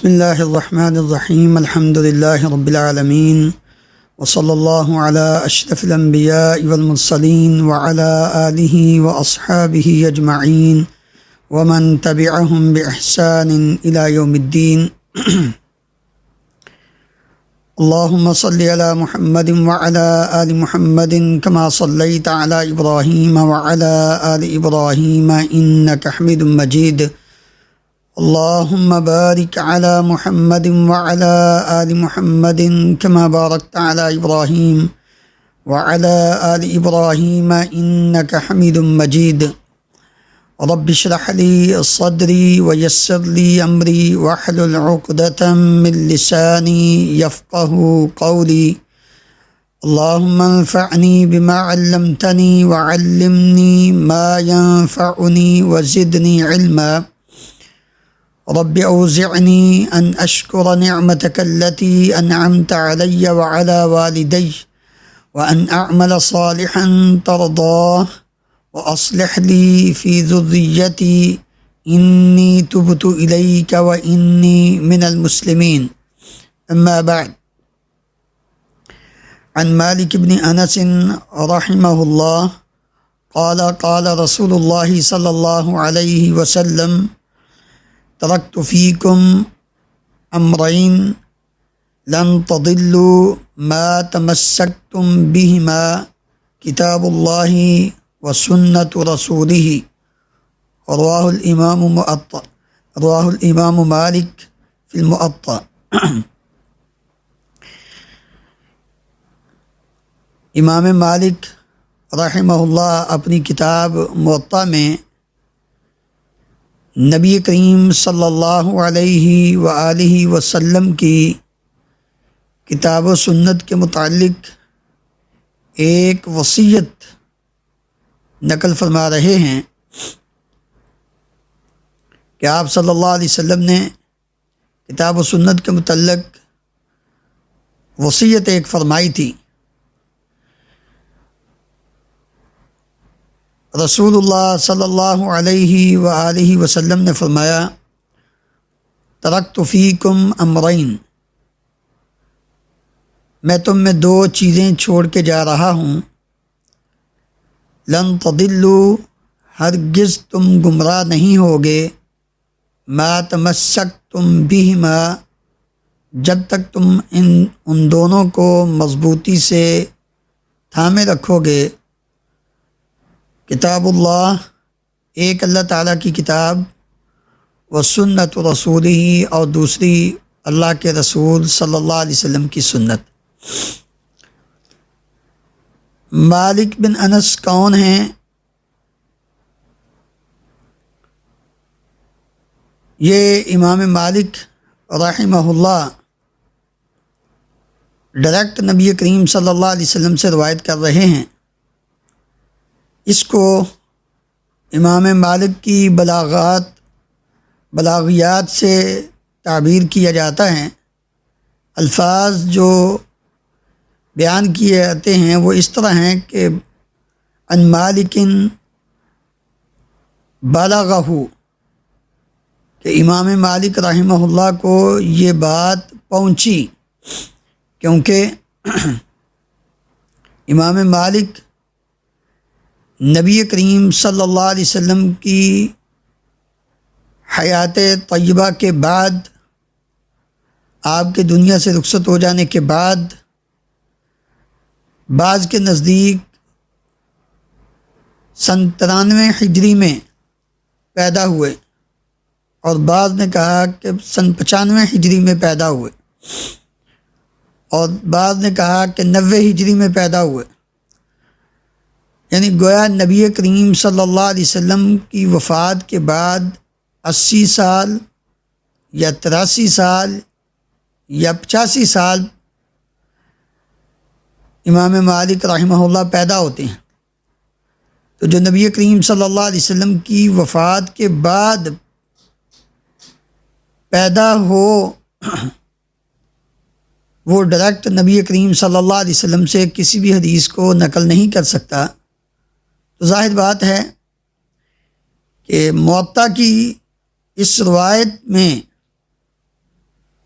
بسم اللہ الرحمن الرحیم الحمد للہ رب العالمین وصلی اللہ علی اشرف الانبیاء والمرسلین وعلی آلہ واصحابہ اجمعین ومن تبعہم باحسان الی یوم الدین اللہم صلی علی محمد وعلی آل محمد کما صلیت علی ابراہیم وعلی آل ابراہیم انک حمید مجید اللہم بارک علی محمد وعلی آل محمد کما بارکت علی ابراہیم وعلی آل ابراہیم انک حمید مجید رب اشرح لی صدری ویسر لی امری واحلل عقدۃ من لسانی یفقہوا قولی اللہم انفعنی بما علمتنی وعلمنی ما ینفعنی وزدنی علما رب اوزعنی ان اشکر نعمتک التی انعمت علی وعلی والدی وان اعمل صالحا ترضاه واصلح لی فی ذریتی انی تبت الیک وانی من المسلمین اما بعد عن مالک بن انس رحمہ اللہ قال قال رسول اللہ صلی اللہ علیہ وسلم ترکت فیکم امرین لن تضلوا ما تمسکتم بہما کتاب اللہ وسنت رسولہ رواہ الامام مالک فی الموطأ۔ امام مالک رحمہ اللہ اپنی کتاب موطأ میں نبی کریم صلی اللہ علیہ وآلہ وسلم کی کتاب و سنت کے متعلق ایک وصیت نقل فرما رہے ہیں کہ آپ صلی اللہ علیہ وسلم نے کتاب و سنت کے متعلق وصیت ایک فرمائی تھی۔ رسول اللہ صلی اللہ علیہ وآلہ وسلم نے فرمایا ترکت فیکم امرین، میں تم میں دو چیزیں چھوڑ کے جا رہا ہوں، لن تضلوا، ہرگز تم گمراہ نہیں ہوگے، ما تمسکتم بہما، جب تک تم ان دونوں کو مضبوطی سے تھامے رکھو گے، کتاب اللہ، ایک اللہ تعالیٰ کی کتاب، و سنت رسولہ، اور دوسری اللہ کے رسول صلی اللہ علیہ وسلم کی سنت۔ مالک بن انس کون ہیں؟ یہ امام مالک رحمہ اللہ ڈائریکٹ نبی کریم صلی اللہ علیہ وسلم سے روایت کر رہے ہیں۔ اس کو امام مالک کی بلاغیات سے تعبیر کیا جاتا ہے۔ الفاظ جو بیان کیے جاتے ہیں وہ اس طرح ہیں کہ ان مالک بلغہ، کہ امام مالک رحمہ اللہ کو یہ بات پہنچی، کیونکہ امام مالک نبی کریم صلی اللہ علیہ وسلم کی حیات طیبہ کے بعد، آپ کے دنیا سے رخصت ہو جانے کے بعد، بعض کے نزدیک سن 93 ہجری میں پیدا ہوئے، اور بعض نے کہا کہ سن 95 ہجری میں پیدا ہوئے، اور بعض نے کہا کہ 90 ہجری میں پیدا ہوئے، یعنی گویا نبی کریم صلی اللہ علیہ وسلم کی وفات کے بعد 80 سال یا 83 سال یا 85 سال امام مالک رحمہ اللہ پیدا ہوتے ہیں۔ تو جو نبی کریم صلی اللہ علیہ وسلم کی وفات کے بعد پیدا ہو، وہ ڈائریکٹ نبی کریم صلی اللہ علیہ وسلم سے کسی بھی حدیث کو نقل نہیں کر سکتا۔ تو ظاہر بات ہے کہ موطا کی اس روایت میں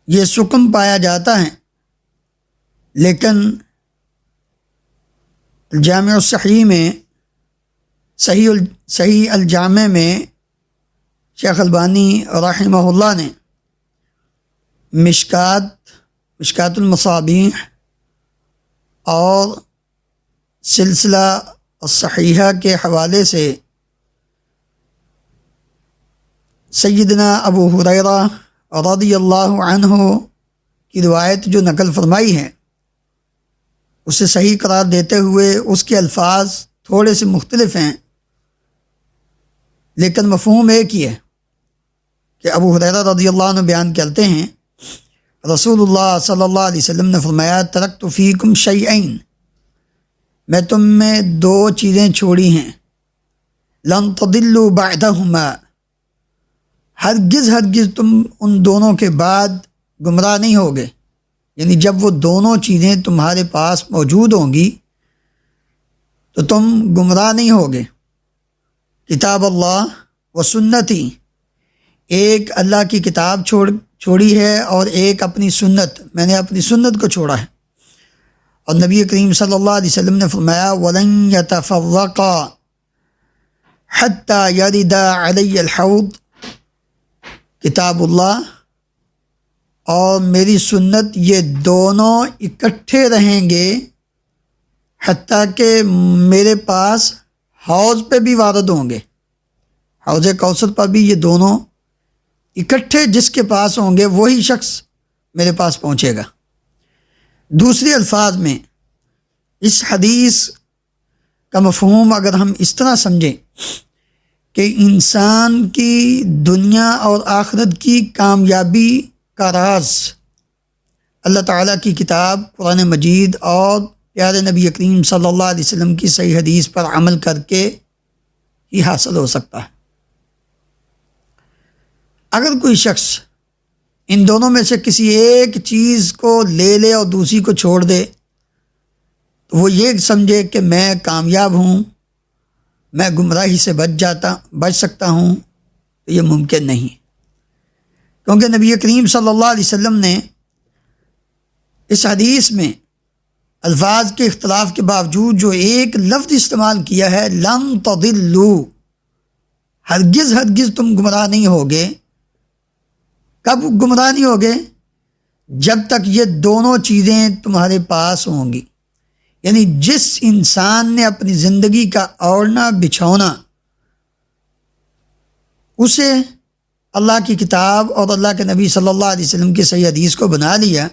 یہ سکم پایا جاتا ہے، لیکن جامع الصحیح میں صحیح الجامع میں شیخ البانی رحمہ اللہ نے مشکات المصابیح اور سلسلہ الصحیحہ کے حوالے سے سیدنا ابو ہریرہ رضی اللہ عنہ کی روایت جو نقل فرمائی ہے اسے صحیح قرار دیتے ہوئے اس کے الفاظ تھوڑے سے مختلف ہیں، لیکن مفہوم ایک ہی ہے کہ ابو ہریرہ رضی اللہ عنہ بیان کرتے ہیں رسول اللہ صلی اللہ علیہ وسلم نے فرمایا ترکت فیکم شیئین، میں تم میں دو چیزیں چھوڑی ہیں، لن تضلوا بعدہما، ہرگز تم ان دونوں کے بعد گمراہ نہیں ہوگے، یعنی جب وہ دونوں چیزیں تمہارے پاس موجود ہوں گی تو تم گمراہ نہیں ہوگے، کتاب اللہ و سنتی، ایک اللہ کی کتاب چھوڑی ہے اور ایک اپنی سنت، میں نے اپنی سنت کو چھوڑا ہے، اور نبی کریم صلی اللہ علیہ وسلم نے فرمایا وَلَن يَتَفَرَّقَا حَتَّى يَرِدَ عَلَيَّ الْحَوْض، کتاب اللہ اور میری سنت یہ دونوں اکٹھے رہیں گے حتیٰ کہ میرے پاس حوض پہ بھی وارد ہوں گے، حوض کوثر پر بھی یہ دونوں اکٹھے جس کے پاس ہوں گے وہی شخص میرے پاس پہنچے گا۔ دوسرے الفاظ میں اس حدیث کا مفہوم اگر ہم اس طرح سمجھیں کہ انسان کی دنیا اور آخرت کی کامیابی کا راز اللہ تعالیٰ کی کتاب قرآن مجید اور پیارے نبی کریم صلی اللہ علیہ وسلم کی صحیح حدیث پر عمل کر کے ہی حاصل ہو سکتا ہے۔ اگر کوئی شخص ان دونوں میں سے کسی ایک چیز کو لے لے اور دوسری کو چھوڑ دے تو وہ یہ سمجھے کہ میں کامیاب ہوں، میں گمراہی سے بچ سکتا ہوں، تو یہ ممکن نہیں، کیونکہ نبی کریم صلی اللہ علیہ وسلم نے اس حدیث میں الفاظ کے اختلاف کے باوجود جو ایک لفظ استعمال کیا ہے لن تضلوا، ہرگز تم گمراہ نہیں ہوگے۔ کب گمراہ نہیں ہوگے؟ جب تک یہ دونوں چیزیں تمہارے پاس ہوں گی، یعنی جس انسان نے اپنی زندگی کا اوڑھنا بچھونا اسے اللہ کی کتاب اور اللہ کے نبی صلی اللہ علیہ وسلم کی صحیح حدیث کو بنا لیا،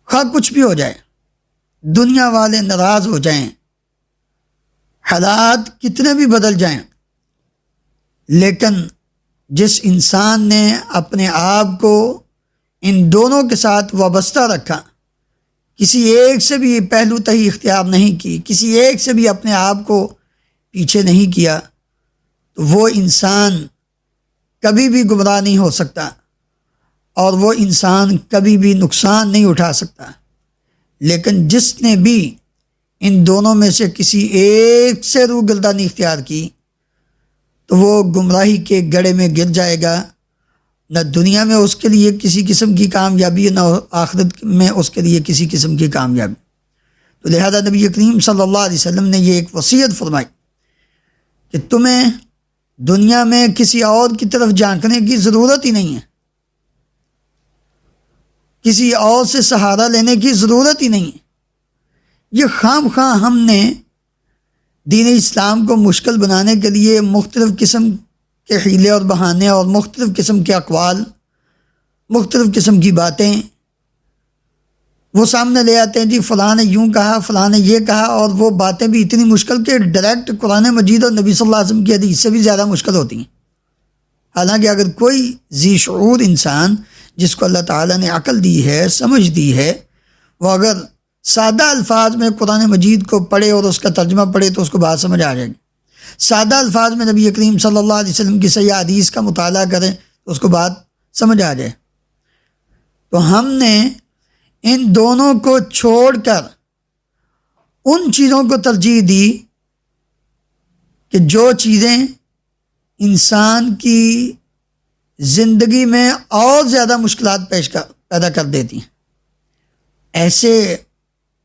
خواہ کچھ بھی ہو جائے، دنیا والے ناراض ہو جائیں، حالات کتنے بھی بدل جائیں، لیکن جس انسان نے اپنے آپ کو ان دونوں کے ساتھ وابستہ رکھا، کسی ایک سے بھی پہلو تہی اختیار نہیں کی، کسی ایک سے بھی اپنے آپ کو پیچھے نہیں کیا، تو وہ انسان کبھی بھی گمراہ نہیں ہو سکتا اور وہ انسان کبھی بھی نقصان نہیں اٹھا سکتا۔ لیکن جس نے بھی ان دونوں میں سے کسی ایک سے روگردانی اختیار کی تو وہ گمراہی کے گڑھے میں گر جائے گا، نہ دنیا میں اس کے لیے کسی قسم کی کامیابی، نہ آخرت میں اس کے لیے کسی قسم کی کامیابی۔ تو لہذا نبی کریم صلی اللہ علیہ وسلم نے یہ ایک وصیت فرمائی کہ تمہیں دنیا میں کسی اور کی طرف جھانکنے کی ضرورت ہی نہیں ہے، کسی اور سے سہارا لینے کی ضرورت ہی نہیں ہے۔ یہ خام خواہ ہم نے دین اسلام کو مشکل بنانے کے لیے مختلف قسم کے حیلے اور بہانے اور مختلف قسم کے اقوال، مختلف قسم کی باتیں وہ سامنے لے آتے ہیں، جی فلاں نے یوں کہا، فلاں نے یہ کہا، اور وہ باتیں بھی اتنی مشکل کہ ڈائریکٹ قرآن مجید اور نبی صلی اللہ علیہ وسلم کی حدیث سے بھی زیادہ مشکل ہوتی ہیں۔ حالانکہ اگر کوئی ذی شعور انسان جس کو اللہ تعالیٰ نے عقل دی ہے، سمجھ دی ہے، وہ اگر سادہ الفاظ میں قرآن مجید کو پڑھے اور اس کا ترجمہ پڑھے تو اس کو بات سمجھ آ جائے گی، سادہ الفاظ میں نبی کریم صلی اللہ علیہ وسلم کی صحیح حدیث کا مطالعہ کریں تو اس کو بات سمجھ آ جائے۔ تو ہم نے ان دونوں کو چھوڑ کر ان چیزوں کو ترجیح دی کہ جو چیزیں انسان کی زندگی میں اور زیادہ مشکلات پیدا کر دیتی ہیں۔ ایسے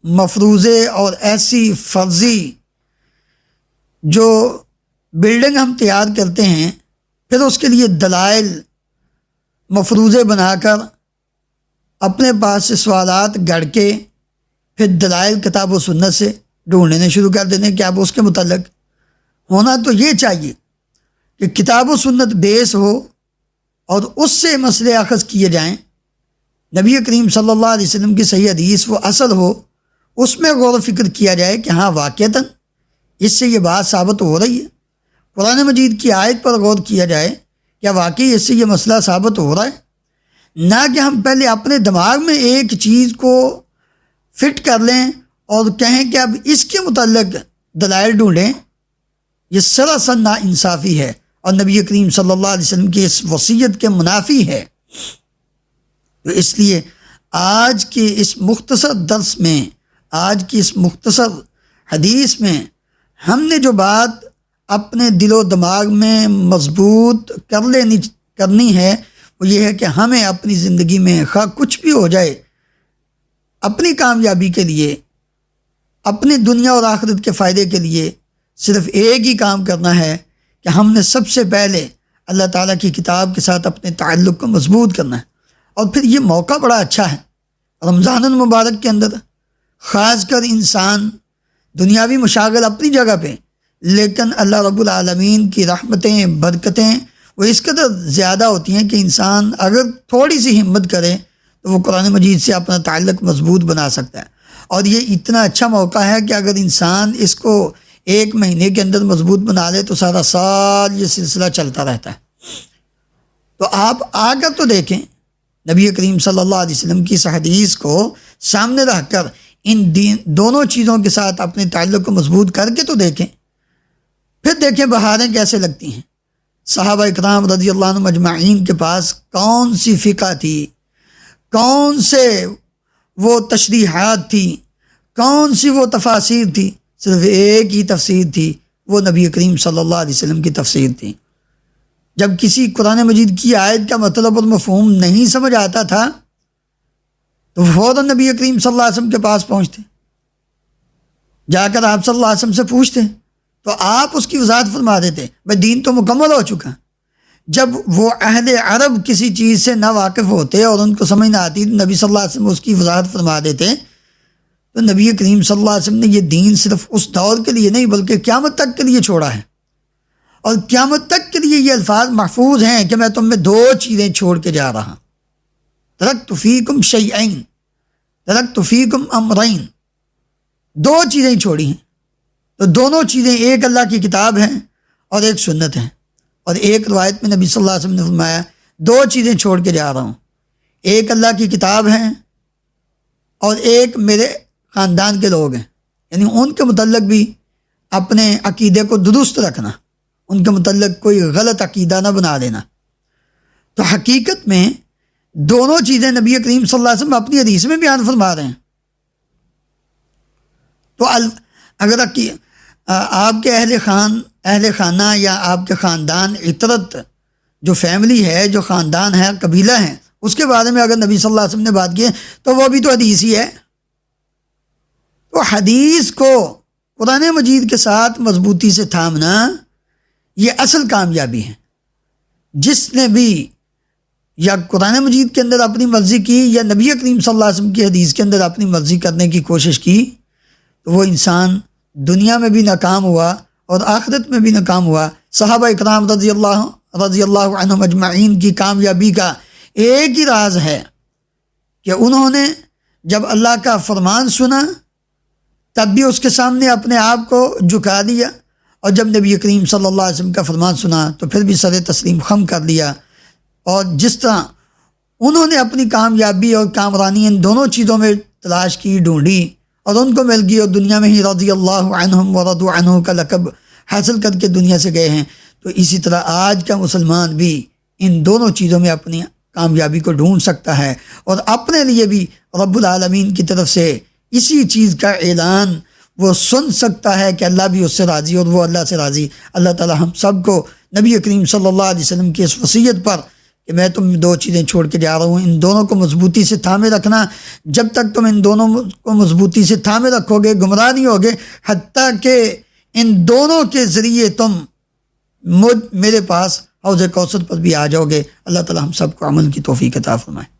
مفروضے اور ایسی فرضی جو بلڈنگ ہم تیار کرتے ہیں، پھر اس کے لیے دلائل مفروضے بنا کر اپنے پاس سے سوالات گڑھ کے پھر دلائل کتاب و سنت سے ڈھونڈنے شروع کر دینے کہ اب اس کے متعلق ہونا تو یہ چاہیے کہ کتاب و سنت بیس ہو اور اس سے مسئلے اخذ کیے جائیں، نبی کریم صلی اللہ علیہ وسلم کی صحیح حدیث وہ اصل ہو، اس میں غور و فکر کیا جائے کہ ہاں واقعتاً اس سے یہ بات ثابت ہو رہی ہے، قرآن مجید کی آیت پر غور کیا جائے کیا واقعی اس سے یہ مسئلہ ثابت ہو رہا ہے، نہ کہ ہم پہلے اپنے دماغ میں ایک چیز کو فٹ کر لیں اور کہیں کہ اب اس کے متعلق دلائل ڈھونڈیں۔ یہ سراسر نا انصافی ہے اور نبی کریم صلی اللہ علیہ وسلم کی اس وصیت کے منافی ہے۔ تو اس لیے آج کے اس مختصر درس میں، آج کی اس مختصر حدیث میں ہم نے جو بات اپنے دل و دماغ میں مضبوط کرنی ہے وہ یہ ہے کہ ہمیں اپنی زندگی میں خواہ کچھ بھی ہو جائے، اپنی کامیابی کے لیے، اپنی دنیا اور آخرت کے فائدے کے لیے صرف ایک ہی کام کرنا ہے کہ ہم نے سب سے پہلے اللہ تعالیٰ کی کتاب کے ساتھ اپنے تعلق کو مضبوط کرنا ہے۔ اور پھر یہ موقع بڑا اچھا ہے رمضان المبارک کے اندر، خاص کر انسان دنیاوی مشاغل اپنی جگہ پہ، لیکن اللہ رب العالمین کی رحمتیں، برکتیں وہ اس قدر زیادہ ہوتی ہیں کہ انسان اگر تھوڑی سی ہمت کرے تو وہ قرآن مجید سے اپنا تعلق مضبوط بنا سکتا ہے۔ اور یہ اتنا اچھا موقع ہے کہ اگر انسان اس کو ایک مہینے کے اندر مضبوط بنا لے تو سارا سال یہ سلسلہ چلتا رہتا ہے۔ تو آپ آ کر تو دیکھیں، نبی کریم صلی اللہ علیہ وسلم کی اس حدیث کو سامنے رکھ کر ان دونوں چیزوں کے ساتھ اپنے تعلق کو مضبوط کر کے تو دیکھیں، پھر دیکھیں بہاریں کیسے لگتی ہیں۔ صحابہ اکرام رضی اللہ عنہم اجمعین کے پاس کون سی فقہ تھی، کون سے وہ تشریحات تھی، کون سی وہ تفاسیر تھی، صرف ایک ہی تفسیر تھی، وہ نبی کریم صلی اللہ علیہ وسلم کی تفسیر تھی۔ جب کسی قرآن مجید کی آیت کا مطلب اور مفہوم نہیں سمجھ آتا تھا تو فوراً نبی کریم صلی اللہ علیہ وسلم کے پاس پہنچتے، جا کر آپ صلی اللہ علیہ وسلم سے پوچھتے تو آپ اس کی وضاحت فرما دیتے، بھائی دین تو مکمل ہو چکا۔ جب وہ اہل عرب کسی چیز سے نا واقف ہوتے اور ان کو سمجھ نہ آتی تو نبی صلی اللہ علیہ وسلم اس کی وضاحت فرما دیتے، تو نبی کریم صلی اللہ علیہ وسلم نے یہ دین صرف اس دور کے لیے نہیں بلکہ قیامت تک کے لیے چھوڑا ہے۔ اور قیامت تک کے لیے یہ الفاظ محفوظ ہیں کہ میں تم میں دو چیزیں چھوڑ کے جا رہا ہوں، ترکت فیکم شیئین، ترکت فیکم امرین، دو چیزیں چھوڑی ہیں۔ تو دونوں چیزیں ایک اللہ کی کتاب ہیں اور ایک سنت ہے۔ اور ایک روایت میں نبی صلی اللہ علیہ وسلم نے فرمایا دو چیزیں چھوڑ کے جا رہا ہوں، ایک اللہ کی کتاب ہے اور ایک میرے خاندان کے لوگ ہیں، یعنی ان کے متعلق بھی اپنے عقیدے کو درست رکھنا، ان کے متعلق کوئی غلط عقیدہ نہ بنا لینا۔ تو حقیقت میں دونوں چیزیں نبی کریم صلی اللہ علیہ وسلم اپنی حدیث میں بیان فرما رہے ہیں۔ تو اگر آپ کے اہل خانہ یا آپ کے خاندان عطرت جو فیملی ہے، جو خاندان ہے، قبیلہ ہے، اس کے بارے میں اگر نبی صلی اللہ علیہ وسلم نے بات کی ہے تو وہ بھی تو حدیث ہی ہے۔ تو حدیث کو قرآن مجید کے ساتھ مضبوطی سے تھامنا یہ اصل کامیابی ہے۔ جس نے بھی یا قرآن مجید کے اندر اپنی مرضی کی یا نبی کریم صلی اللہ علیہ وسلم کی حدیث کے اندر اپنی مرضی کرنے کی کوشش کی تو وہ انسان دنیا میں بھی ناکام ہوا اور آخرت میں بھی ناکام ہوا۔ صحابہ اکرام رضی اللہ عنہم اجمعین کی کامیابی کا ایک ہی راز ہے کہ انہوں نے جب اللہ کا فرمان سنا تب بھی اس کے سامنے اپنے آپ کو جھکا دیا، اور جب نبی کریم صلی اللہ علیہ وسلم کا فرمان سنا تو پھر بھی سر تسلیم خم کر لیا۔ اور جس طرح انہوں نے اپنی کامیابی اور کامرانی ان دونوں چیزوں میں تلاش کی، ڈھونڈی اور ان کو مل گئی، اور دنیا میں ہی رضی اللہ عنہم ورضوا عنہ کا لقب حاصل کر کے دنیا سے گئے ہیں، تو اسی طرح آج کا مسلمان بھی ان دونوں چیزوں میں اپنی کامیابی کو ڈھونڈ سکتا ہے، اور اپنے لیے بھی رب العالمین کی طرف سے اسی چیز کا اعلان وہ سن سکتا ہے کہ اللہ بھی اس سے راضی اور وہ اللہ سے راضی۔ اللہ تعالی ہم سب کو نبی کریم صلی اللہ علیہ وسلم کی اس وصیت پر کہ میں تم 2 چیزیں چھوڑ کے جا رہا ہوں، ان دونوں کو مضبوطی سے تھامے رکھنا. جب تک تم ان دونوں کو مضبوطی سے تھامے رکھو گے گمراہ نہیں ہوگے، حتیٰ کہ ان دونوں کے ذریعے تم میرے پاس حوض کوثر پر بھی آ جاؤ گے. اللہ تعالی ہم سب کو عمل کی توفیق عطا فرمائے.